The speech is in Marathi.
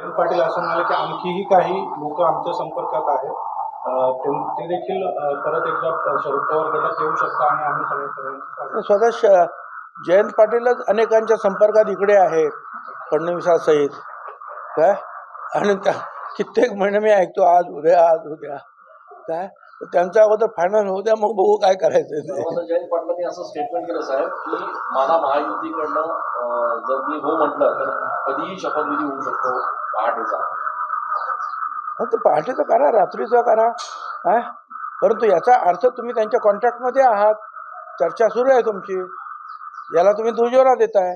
पाटील असं म्हणाले की आणखीही काही लोक आमच्या संपर्कात आहेत, ते देखील परत एकदा शरद पवार गटात येऊ शकतात आणि आम्ही सगळ्यांचं स्वतः जयंत पाटीलच अनेकांच्या संपर्कात इकडे आहेत फडणवीसासहित काय, आणि कित्येक महिने मी ऐकतो आज उद्या काय, त्यांच्या अगोदर फायनल होऊ द्या, मग बघू काय करायचं ते. जयंत पाटलांनी असं स्टेटमेंट केलं साहेब की मला महायुतीकडनं जर मी हो म्हटलं तर कधीही शपथविधी होऊ शकतो पहाटेचा. तर पहाटेचं करा, रात्रीचं करा, काय, परंतु याचा अर्थ तुम्ही त्यांच्या कॉन्ट्रॅक्टमध्ये आहात, चर्चा सुरू आहे तुमची, याला तुम्ही दुजोरा देताय.